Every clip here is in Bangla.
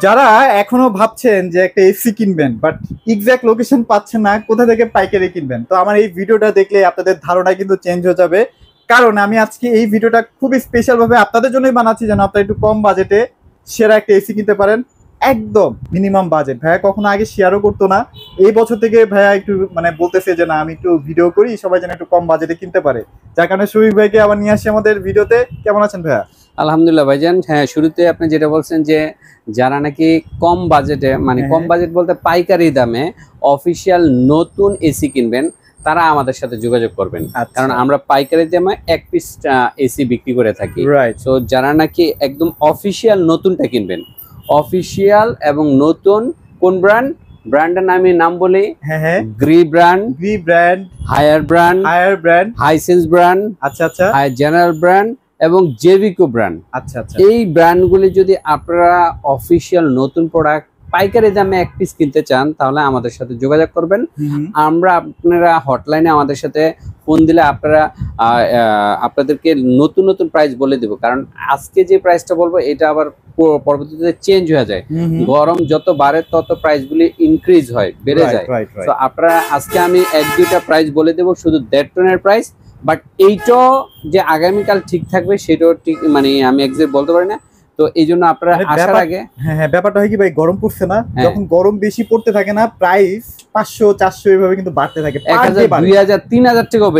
যারা এখনো ভাবছেন যে একটা এসি কিনবেন বাট এক্সাক্ট লোকেশন পাচ্ছেন না, কোথা থেকে পাইকারি কিনবেন, তো আমার এই ভিডিওটা দেখলে আপনাদের ধারণা কিন্তু চেঞ্জ হয়ে যাবে। কারণ আমি আজকে এই ভিডিওটা খুবই স্পেশাল ভাবে আপনাদের জন্যই বানাচ্ছি, যেন আপনারা একটু কম বাজেটে সেরা একটা এসি কিনতে পারেন। একদম মিনিমাম বাজেট। ভাইয়া কখনো আগে শেয়ারও করতো না, এই বছর থেকে ভাইয়া একটু মানে বলতেছে যে না আমি একটু ভিডিও করি, সবাই যেন একটু কম বাজেটে কিনতে পারে। যার কারণে শফিক ভাইকে আবার নিয়ে আসি আমাদের ভিডিওতে। কেমন আছেন ভাইয়া? আলহামদুলিল্লাহ ভাইজান। হ্যাঁ, শুরুতে আপনি যেটা বলছেন যে যারা নাকি কম বাজেটে মানে কম বাজেট বলতে পাইকারি দামে অফিসিয়াল নতুন এসি কিনবেন, তারা আমাদের সাথে যোগাযোগ করবেন। কারণ আমরা পাইকারি দামে এক পিস এসি বিক্রি করে থাকি। তো যারা নাকি একদম অফিসিয়াল নতুনটা কিনবেন, অফিসিয়াল এবং নতুন কোন ব্র্যান্ডের নাম বলি, Gree brand, Haier brand, Hisense brand, আচ্ছা, জেনারেল ব্র্যান্ড এবং জেভিকো ব্র্যান্ড। আচ্ছা, এই ব্র্যান্ডগুলি যদি আপনারা অফিসিয়াল নতুন প্রোডাক্ট পাইকারি দামে এক পিস কিনতে চান, তাহলে আমাদের সাথে যোগাযোগ করবেন। আপনারা হটলাইনে আমাদের সাথে ফোন দিলে আপনাদেরকে নতুন নতুন প্রাইস বলে দেব। কারণ আজকে যে প্রাইসটা বলবো এটা আবার পরবর্তীতে চেঞ্জ হয়ে যায়। গরম যত বাড়ে তত প্রাইসগুলি ইনক্রিজ হয়, বেড়ে যায়। তো আপনারা আজকে আমি এক দুইটা প্রাইস বলে দেব, শুধু 1.5 টনের প্রাইস। বাট এইটাও যে আগামীকাল ঠিক থাকবে সেটাও ঠিক মানে আমি এক্সাক্ট বলতে পারি না। তো এই জন্য আপনারা আসার আগে ব্যাপারটা হয় কি ভাই, গরম পড়ছে না, যখন গরম বেশি পড়তে থাকে না, প্রাইস 500-400 এভাবে কিন্তু বাড়তে থাকে, 1000 2000 3000 টাকাও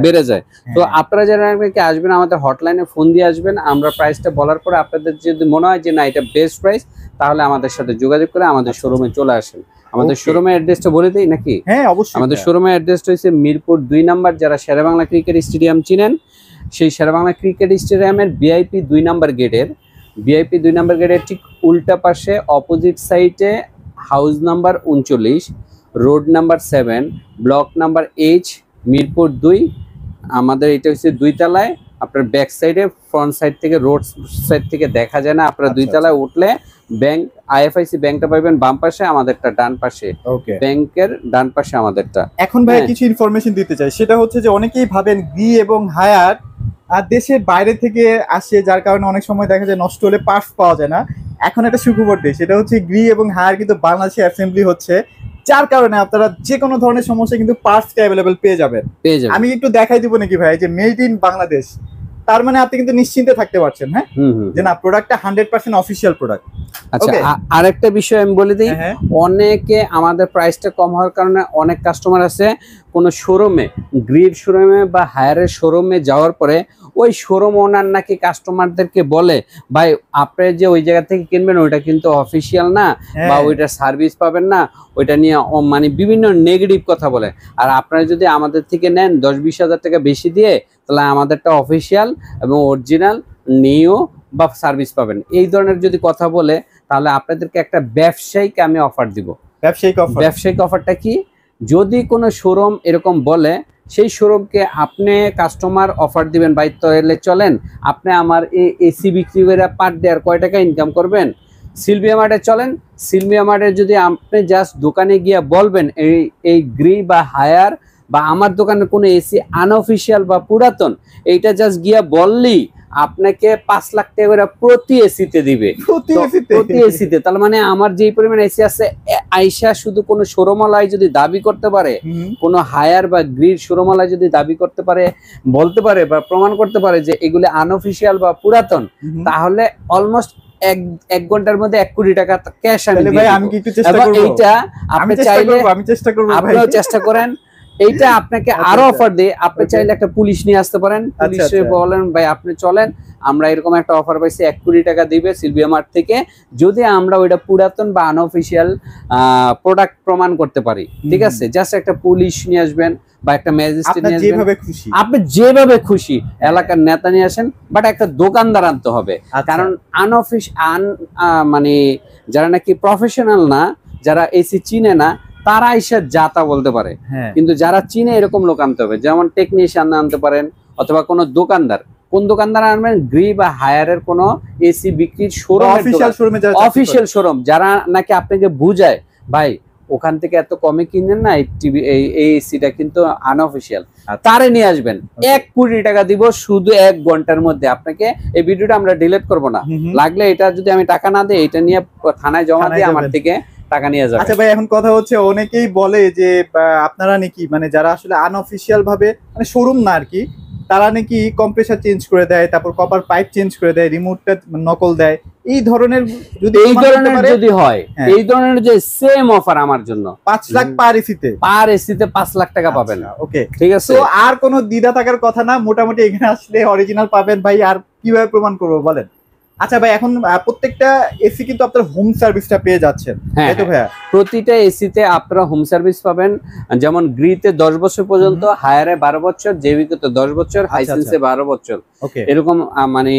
বেড়ে যায়। তো আপনারা যারা আসবেন আমাদের হটলাইনে ফোন দিয়ে আসবেন। আমরা প্রাইসটা বলার পরে আপনাদের যদি মনে হয় যে না এটা বেস্ট প্রাইস, তাহলে আমাদের সাথে যোগাযোগ করে আমাদের শোরুমে চলে আসেন। আমাদের শোরুমের অ্যাড্রেসটা বলে দেই নাকি? হ্যাঁ অবশ্যই। আমাদের শোরুমের অ্যাড্রেসটা হচ্ছে মিরপুর 2 নাম্বার। যারা শেরেবাংলা ক্রিকেট স্টেডিয়াম চিনেন, সেই শেরেবাংলা ক্রিকেট স্টেডিয়ামের ভিআইপি 2 নাম্বার গেটের ঠিক উল্টা পাশে অপোজিট সাইডে house number 39, road number 7, block number H, Mirpur 2। আমাদের এটা হচ্ছে 2 তলায়। আপনার ব্যাক সাইডে ফ্রন্ট সাইড থেকে রোড সাইড থেকে দেখা যায় না। আপনারা 2 তলায় উঠলে ব্যাংক আইএফআইসি ব্যাংকটা পাবেন বাম পাশে, আমাদেরটা ডান পাশে। ব্যাংকের ডান পাশে আমাদেরটা। এখন ভাই কিছু ইনফরমেশন দিতে চাই, সেটা হচ্ছে যে অনেকেই ভাবেন গ্রি এবং হায়ার আর দেশের বাইরে থেকে আসে, যার কারণে অনেক সময় দেখা যায় নষ্ট হলে পার্টস পাওয়া যায় না। এখন একটা সুখবর দেয়, সেটা হচ্ছে গ্রি এবং হায়ার কিন্তু বাংলাদেশে অ্যাসেম্বলি হচ্ছে, যার কারণে আপনারা যে কোনো ধরনের সমস্যা কিন্তু পার্টসটা অ্যাভেলেবেল পেয়ে যাবেন। আমি একটু দেখাই দিব নাকি ভাই, যে মেড ইন বাংলাদেশ, তার মানে আপনি কিন্তু নিশ্চিন্তে থাকতে পারছেন। হ্যাঁ, যে না প্রোডাক্টটা 100% অফিসিয়াল প্রোডাক্ট। আচ্ছা, আরেকটা বিষয় আমি বলে দিই, অনেকে আমাদের প্রাইসটা কম হওয়ার কারণে অনেক কাস্টমার আছে কোনো শোরুমে, গ্রিড শোরুমে বা হায়ারের শোরুমে যাওয়ার পরে ওই শোরুম ওনার নাকি কাস্টমারদেরকে বলে ভাই আপনি যে ওই জায়গা থেকে কিনবেন ওইটা কিন্তু অফিসিয়াল না, বা ওইটা সার্ভিস পাবেন না, ওইটা নিয়ে মানে বিভিন্ন নেগেটিভ কথা বলে। আর আপনারা যদি আমাদের থেকে নেন 10-20 হাজার টাকা বেশি দিয়ে, তাহলে আমাদেরটা অফিসিয়াল এবং অরিজিনাল নিও বা সার্ভিস পাবেন। এই ধরনের যদি কথা বলে, তাহলে আপনাদেরকে একটা ব্যবসায়িক আমি অফার দিব। ব্যবসায়িক অফারটা কি? যদি কোনো শোরুম এরকম বলে, সেই শোরুমকে আপনি কাস্টমার অফার দিবেন, ভাই তাহলে চলেন আপনি আমার এই এসি বিক্রি করে পার ডে আর কয় টাকা ইনকাম করবেন, সিলভিয়া মার্টে চলেন। সিলভিয়া মার্টে যদি আপনি জাস্ট দোকানে গিয়ে বলবেন এই গ্রি বা হায়ার বা আমার দোকানে কোনো এসি আনঅফিসিয়াল বা পুরাতন, এইটা জাস্ট গিয়া বললেই আপনাকে 5 লাখ টাকা করে প্রতি এসিতে দিবে, প্রতি এসিতে। তার মানে আমার যেই পরিমাণ এসি আছে, আইসা শুধু কোনো শোরুমওয়ালায় যদি দাবি করতে পারে, কোনো হায়ার বা গ্রিড শোরুমওয়ালায় যদি দাবি করতে পারে, বলতে পারে বা প্রমাণ করতে পারে যে এগুলি আনঅফিসিয়াল বা পুরাতন, তাহলে অলমোস্ট এক ঘন্টার মধ্যে 1 কোটি টাকা ক্যাশ আমি দিব। এইটা আপনি চাইলে আপনিও চেষ্টা করেন। এইটা আপনাকে আরো অফার দেয়, আপনি চাইলে একটা পুলিশ নিয়ে আসতে পারেন, পুলিশে বলেন ভাই আপনি চলেন, আমরা এরকম একটা অফার পাইছি 1 কোটি টাকা দিবে সিলভিয়া মার্ট থেকে, যদি আমরা ওইটা পুরাতন বা আনঅফিসিয়াল প্রোডাক্ট প্রমাণ করতে পারি। ঠিক আছে, জাস্ট একটা পুলিশ নিয়ে আসবেন বা একটা ম্যাজিস্ট্রেট নিয়ে আসবেন, আপনি যেভাবে খুশি, এলাকার নেতা নিয়ে আসেন, বাট একটা দোকানদার আনতে হবে। কারণ মানে যারা নাকি প্রফেশনাল না, যারা এসি চিনে না, তারা এসে যাতা বলতে পারে, কিন্তু যারা চিনে এরকম লোক আনতে হবে। যেমন টেকনিশিয়ান আনতে পারেন, অথবা কোনো দোকানদার। কোন দোকানদার আনবেন? গ্রি বা হায়ারের কোনো এসি বিক্রির শোরুম, অফিসিয়াল শোরুম, যারা নাকি আপনাকে বুঝায় ভাই ওখান থেকে এত কমে কিনেন না, এই টিভি এই এসিটা কিন্তু আনঅফিশিয়াল। তারে নিয়ে আসবেন, 1 কোটি টাকা দিব শুধু 1 ঘন্টার মধ্যে। আপনাকে এই ভিডিওটা আমরা ডিলিট করব না, লাগলে এটা যদি আমি টাকা না দিই এটা নিয়ে থানায় জমা দিয়ে আমার থেকে টাকা নিয়ে যাবে। আচ্ছা ভাই, এখন কথা হচ্ছে অনেকেই বলে যে আপনারা নাকি মানে যারা আসলে আনঅফিশিয়াল ভাবে মানে শোরুম না আর কি, তারা নাকি কম্প্রেসার চেঞ্জ করে দেয়, তারপর কপার পাইপ চেঞ্জ করে দেয়, রিমোটটা নকল দেয়। এই ধরনের যদি যদি হয়, এই ধরনের যে সেম অফার আমার জন্য 5 লাখ পার এসিতে 5 লাখ টাকা পাবেন। ওকে, ঠিক আছে। তো আর কোনো দ্বিধা থাকার কথা না, মোটামুটি এখানে আসলে অরিজিনাল পাবেন ভাই। আর কিভাবে প্রমাণ করবো বলেন? আচ্ছা ভাই, এখন প্রত্যেকটা এসি কিন্তু আপনার হোম সার্ভিসটা পেয়ে যাচ্ছেন, তাই তো ভাইয়া? প্রতিটা এসিতে আপনারা হোম সার্ভিস পাবেন। যেমন গ্রিতে 10 বছর পর্যন্ত, হায়ারে 12 বছর, জেভিকোতে 10 বছর, হাইসেন্সে 12 বছর, এরকম মানে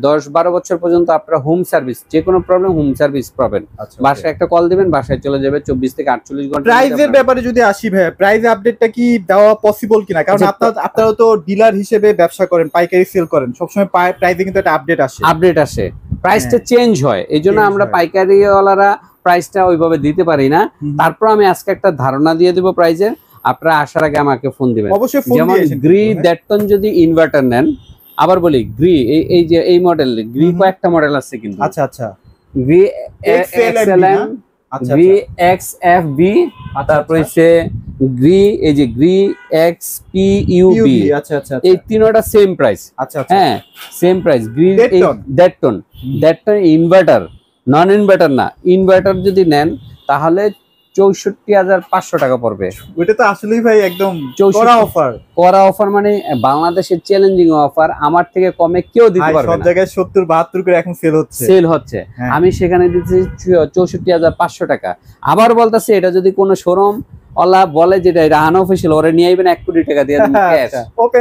10-12 বছর পর্যন্ত আপনারা হোম সার্ভিস, যে কোনো প্রবলেম হোম সার্ভিস পাবেন। বাসায় একটা কল দিবেন, বাসায় চলে যাবে 24 থেকে 48 ঘন্টা। প্রাইসের ব্যাপারে যদি আসি ভাইয়া, প্রাইস আপডেটটা কি দেওয়া পসিবল কিনা? কারণ আপনারা তো ডিলার হিসেবে ব্যবসা করেন, পাইকারি সেল করেন, সবসময় প্রাইসে কিন্তু একটা আপডেট আসে, প্রাইসটা চেঞ্জ হয়। এই জন্য আমরা পাইকারিওয়ালারা প্রাইসটা ওইভাবে দিতে পারি না। তারপর আমি আজকে একটা ধারণা দিয়ে দেবো প্রাইসের, আপনারা আসার আগে আমাকে ফোন দিবেন। যেমন গ্রি দ্যাটটন যদি ইনভার্টার নেন, আবার বলি গ্রি এই যে এই মডেল, গ্রি কয়েকটা মডেল আছে কিন্তু। আচ্ছা, গ্রি এক্সএলএম, গ্রি এক্সএফবি, তারপর হচ্ছে গ্রি, এই যে গ্রি এক্সপিইউবি। আচ্ছা, এই তিনটা সেম প্রাইস। হ্যাঁ, সেম প্রাইস। গ্রি দ্যাটটন ইনভার্টার, নন ইনভার্টার না। ইনভার্টার যদি নেন তাহলে 64,500 টাকা পড়বে। ওইটা তো আসলেই ভাই একদম কড়া অফার, মানে বাংলাদেশের চ্যালেঞ্জিং অফার। আমার থেকে কমে কেউ দিতে পারবে না। সব জায়গায় 70-72 করে এখন সেল হচ্ছে। আমি সেখানে দিচ্ছি 64,500 টাকা। আবার বলতেছে, এটা যদি কোনো শোরুম ওলা বলে যেটা এটা আনঅফিশিয়াল, ওরে নিয়ে আইবেন 1 কোটি টাকা দিয়ে দিন ক্যাশ।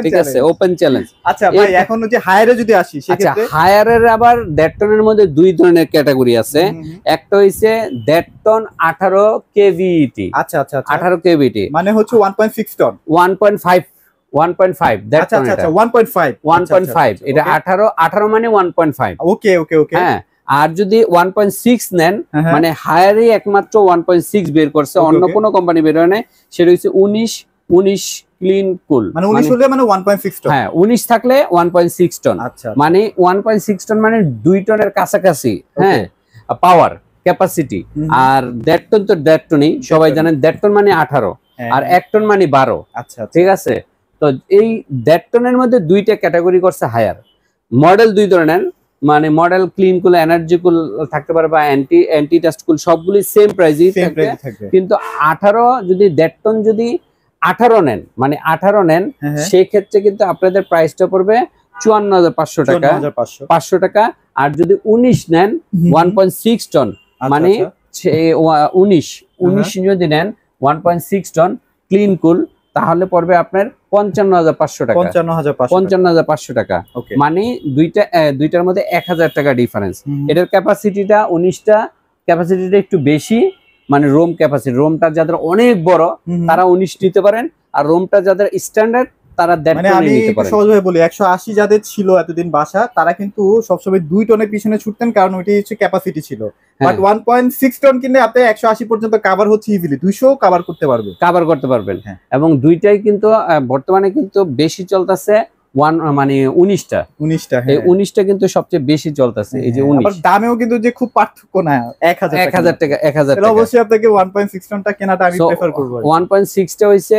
ঠিক আছে, ওপেন চ্যালেঞ্জ। আচ্ছা ভাই, এখন যদি হায়ারে যদি আসি, সেক্ষেত্রে হায়ারের আবার দ্যাটটনের মধ্যে 2 ধরনের ক্যাটাগরি আছে। একটা হইছে দ্যাটটন 18 কেভিটি। আচ্ছা, 18 কেভিটি মানে হচ্ছে 1.6 টন, 1.5 দ্যাটটন। আচ্ছা, 1.5 এটা 18 মানে 1.5। ওকে, হ্যাঁ। আর যদি 1.6 নেন, মানে হায়ারই একমাত্র 1.6 বের করছে, অন্য কোনো কোম্পানি বের হয় নাই। সেটা হচ্ছে 19 ক্লিন কুল, মানে 19 হলে মানে 1.6 টন। হ্যাঁ, 19 থাকলে 1.6 টন। মানে 1.6 টন মানে 2 টনের কাছাকাছি। হ্যাঁ, পাওয়ার ক্যাপাসিটি। আর দ্যাটটন তো দ্যাটটনই, সবাই জানেন। দ্যাটটন মানে 18 আর 1 টন মানে 12। আচ্ছা, ঠিক আছে। তো এই দ্যাটটনের মধ্যে 2টা ক্যাটাগরি করছে হায়ার। মডেল 2 ধরনের, মানে মডেল ক্লিন কুল, এনার্জি কুল থাকতে পারে, বা অ্যান্টি ডাস্ট কুল, সবগুলি সেম প্রাইসই থাকবে। কিন্তু 18 যদি দ্যাটটন যদি 18 নেন, মানে 18 নেন, সেই ক্ষেত্রে কিন্তু আপনাদের প্রাইসটা পড়বে 54,500 টাকা, 500 টাকা। আর যদি 19 নেন 1.6 টন, মানে 19 যদি নেন 1.6 টন ক্লিন কুল, তাহলে পড়বে আপনার 55,500 টাকা। 55,500 টাকা, মানে দুইটার মধ্যে 1,000 টাকা ডিফারেন্স। এটার ক্যাপাসিটিটা 19টা ক্যাপাসিটিটা একটু বেশি, মানে রোম ক্যাপাসিটি। রোমটা যাদের অনেক বড় তারা 19 নিতে পারেন, আর রোমটা যাদের স্ট্যান্ডার্ড তারা নিতে পারেন। সহজভাবে বলি, 180 যাদের ছিল এতদিন বাসা, তারা কিন্তু সবসময় 2 টনের পিছনে ছুটতেন, কারণ ওইটাই হচ্ছে ক্যাপাসিটি ছিল। বাট 1.6 টন কিনলে আপনি 180 পর্যন্ত কভার হচ্ছে ইজিলি, 200 কভার করতে পারবেন। এবং দুইটাই কিন্তু বর্তমানে কিন্তু বেশি চলতেছে, মানে 19টা। এই 19টা কিন্তু সবচেয়ে বেশি চলতেছে। এই যে 19, আবার দামেও কিন্তু যে খুব পার্থক্য না, 1,000 টাকা। অবশ্যই আপনাকে 1.6 টনটা কেনাটা আমি প্রেফার করব। 1.6 টা হইছে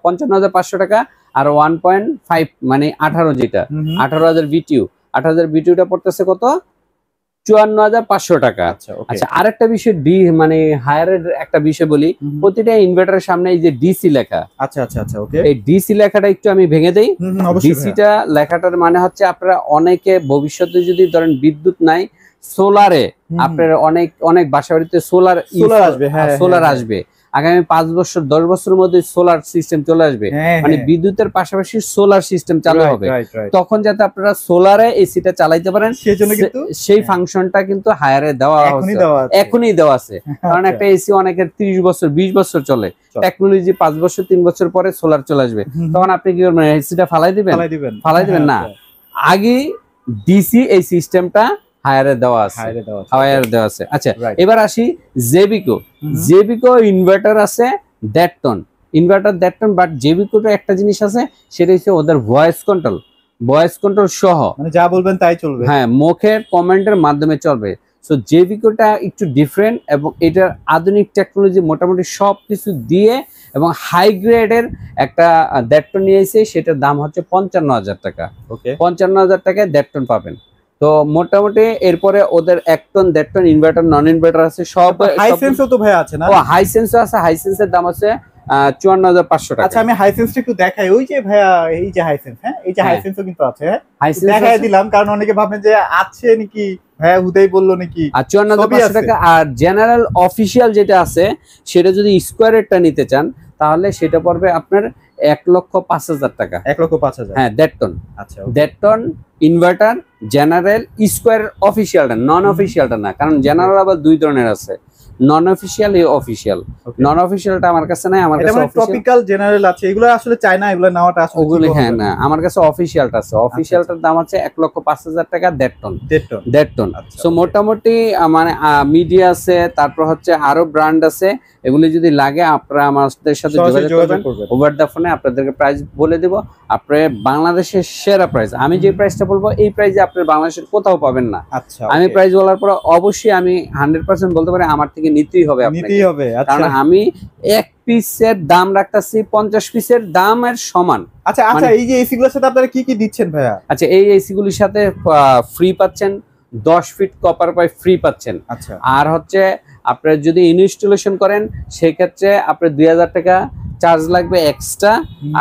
55,500 টাকা, আর 1.5 মানে 18 যেটা 18,000 বিটিউ, 18,000 বিটিউটা পড়তেছে কত? 54,500 টাকা। আচ্ছা, আরেকটা বিষয় মানে হায়ারের একটা বিষয় বলি, প্রতিটা ইনভার্টারের সামনে এই যে ডিসি লেখা। আচ্ছা, ওকে। এই ডিসি লেখাটা একটু আমি ভেঙে দেই। ডিসিটা লেখাটার মানে হচ্ছে, আপনারা অনেকে ভবিষ্যতে যদি ধরেন বিদ্যুৎ নাই, সোলারে আপনার অনেক বাসা বাড়িতে সোলার আসবে। আগামী 5 বছর 10 বছরের মধ্যে সোলার সিস্টেম চলে আসবে, মানে বিদ্যুতের পাশাপাশি সোলার সিস্টেম চালু হবে। তখন যাতে আপনারা সোলারে এসিটা চালাইতে পারেন, সেই ফাংশনটা কিন্তু হায়ারে এখনই দেওয়া আছে। কারণ একটা এসি অনেকের 30 বছর 20 বছর চলে, টেকনোলজি 5 বছর 3 বছর পরে সোলার চলে আসবে। তখন আপনি কি করবেন? এসিটা ফালাই দিবেন না। আগে ডিসি এই সিস্টেমটা হায়ারে দেওয়া আছে, হায়ারে দেওয়া আছে। হায়ারে দেওয়া আছে। আচ্ছা Right. এবার আসি জেবিকো। জেবিকো ইনভার্টার আছে 1.5 টন, ইনভার্টার 1.5 টন, বাট জেবিকোটা একটা জিনিস আছে, সেটা হচ্ছে ওদের ভয়েস কন্ট্রোল সহ, মানে যা বলবেন তাই চলবে। হ্যাঁ, মুখের কমেন্টের মাধ্যমে চলবে। সো জেবিকোটা একটু ডিফারেন্ট এবং এটার আধুনিক টেকনোলজি মোটামুটি সবকিছু দিয়ে এবং হাই গ্রেডের একটা 1.5 টন নিয়ে এসে, সেটার দাম হচ্ছে 55,000 টাকা। ওকে, 55,000 টাকায় 1.5 টন পাবেন। তো মোটামুটি এরপরে ওদের 1 ton 1.5 ton inverter non inverter আছে সব। হাইসেন্সও তো ভাই আছে না? ও হাইসেন্সও আছে, হাইসেন্সের দাম আছে 54,500 টাকা। আচ্ছা আমি হাইসেন্সটা একটু দেখাই, ওই যে ভাইয়া এই যে হাইসেন্স, হ্যাঁ এই যে হাইসেন্সও কিন্তু আছে, হ্যাঁ হাইসেন্স দেখাই দিলাম কারণ অনেকে ভাবেন যে আছে নাকি, ভাইয়া হুদাই বললো নাকি। আর 54,500 টাকা। আর জেনারেল অফিসিয়াল যেটা আছে, সেটা যদি স্কোয়ারেরটা নিতে চান তাহলে সেটা পড়বে আপনার 1,05,000 টাকা। 1,05,000, হ্যাঁ 1.5 টন। আচ্ছা 1.5 টন ইনভার্টার জেনারেল স্কোয়ার, অফিসিয়ালটা, নন অফিসিয়ালটা না, কারণ জেনারেল আবার দুই ধরনের আছে, নন অফিসিয়াল এই অফিসিয়াল। নন অফিসিয়ালটা আমার কাছে নাই, আমার কাছে টপিক্যাল জেনারেল আছে, এগুলো আসলে চাই না, এগুলো নেওয়াটা আসলে ওগুলো হ্যাঁ না, আমার কাছে অফিসিয়ালটা আছে। অফিসিয়ালটার দাম হচ্ছে 1,05,000 টাকা 1.5 টন। 1.5 টন। সো মোটামুটি মানে মিডিয়া আছে, তারপর হচ্ছে আরো ব্র্যান্ড আছে, এগুলি যদি লাগে আপনারা আমাদের সাথে যোগাযোগ করবেন, ওভার দ্য ফোনে আপনাদেরকে প্রাইস বলে দেব। আপনার বাংলাদেশের সেরা প্রাইস, আমি যে প্রাইসটা বলবো এই প্রাইসে আপনার বাংলাদেশের কোথাও পাবেন না। আচ্ছা আমি প্রাইস বলার পর অবশ্যই আমি 100% বলতে পারি আমার থেকে নিতেই হবে আপনাকে, কারণ আমি এক পিসের দাম রাখতেছি 50 পিসের দামের সমান। আচ্ছা আচ্ছা, এই যে এসি গুলোর সাথে আপনারা কি কি দিচ্ছেন ভাইয়া? আচ্ছা এই এসি গুলির সাথে ফ্রি পাচ্ছেন 10 ফিট কপার পাইপ ফ্রি পাচ্ছেন। আচ্ছা, আর হচ্ছে আপনারা যদি ইনস্টলেশন করেন সেক্ষেত্রে আপনার 2,000 টাকা চার্জ লাগবে এক্সট্রা,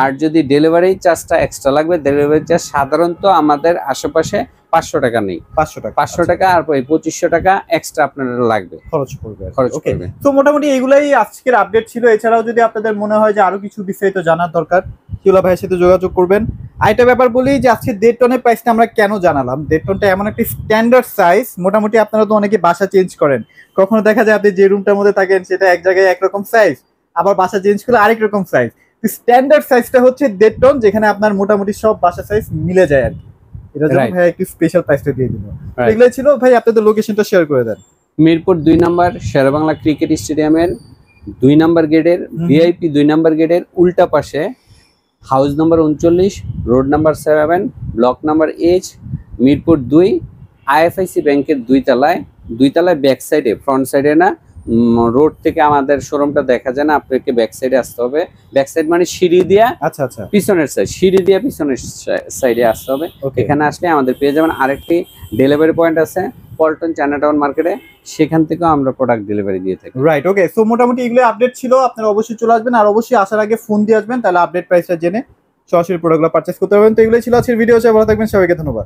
আর যদি ডেলিভারি চার্জটা এক্সট্রা লাগবে। ডেলিভারি চার্জ সাধারণত আমাদের আশেপাশে 500 টাকা নেই, 500 টাকা, আর 2,500 টাকা এক্সট্রা আপনার লাগবে, খরচ করবে। তো মোটামুটি এগুলাই আজকের আপডেট ছিল। এছাড়াও যদি আপনাদের মনে হয় যে আরো কিছু বিস্তারিত জানার দরকার, কিউলা ভাইয়ের সাথে যোগাযোগ করবেন। আরেকটা ব্যাপার বলি যে আজকে 1.5 টনের প্রাইসটা আমরা কেন জানালাম। 1.5 টনটা এমন একটা স্ট্যান্ডার্ড সাইজ, মোটামুটি আপনারা তো অনেকে বাসা চেঞ্জ করেন, কখনো দেখা যায় আপনি যে রুমটার মধ্যে থাকেন সেটা এক জায়গায় একরকম সাইজ, আবার বাসা চেঞ্জ করলে আরেক রকম সাইজ। স্ট্যান্ডার্ড সাইজটা হচ্ছে 1.5 টন, যেখানে আপনার মোটামুটি সব বাসা সাইজ মিলে যায় আর কি। এটা জন্য ভাই একটু স্পেশাল প্রাইসটা দিয়ে দিল। এগুলাই ছিল ভাই, আপনাদের লোকেশনটা শেয়ার করে দেন। মিরপুর 2 নম্বর শেরেবাংলা ক্রিকেট স্টেডিয়ামের 2 নম্বর গেটের ভিআইপি 2 নম্বর গেটের উল্টা পাশে, house number 39, road number 7, block number H, Mirpur 2, IFIC ব্যাংকের 2 তলায় ব্যাক সাইডে, ফ্রন্ট সাইডে না, রোড থেকে আমাদের শোরুমটা দেখা যায় না, আপনাকে ব্যাক সাইডে আসতে হবে। ব্যাক সাইড মানে সিঁড়ি দিয়া, আচ্ছা আচ্ছা, পিছনের সাইড, সিঁড়ি দিয়া পিছনের সাইডে আসতে হবে। এখানে আসলে আমাদের পেয়ে যাবেন। আরেকটি ডেলিভারি পয়েন্ট আছে পল্টন চায়নাটাউন মার্কেটে, সেখান থেকেও আমরা প্রোডাক্ট ডেলিভারি দিয়ে থাকি। রাইট, ওকে। সো মোটামুটি এগুলো আপডেট ছিল, আপনারা অবশ্যই চলে আসবেন, আর অবশ্যই আসার আগে ফোন দিয়ে আসবেন, তাহলে আপডেট প্রাইসটা জেনে সরাসরি প্রোডাক্টগুলো পারচেজ করতে পারবেন। তো এগুলোই ছিল আজকের ভিডিও। ভালো থাকবেন, সবাইকে ধন্যবাদ।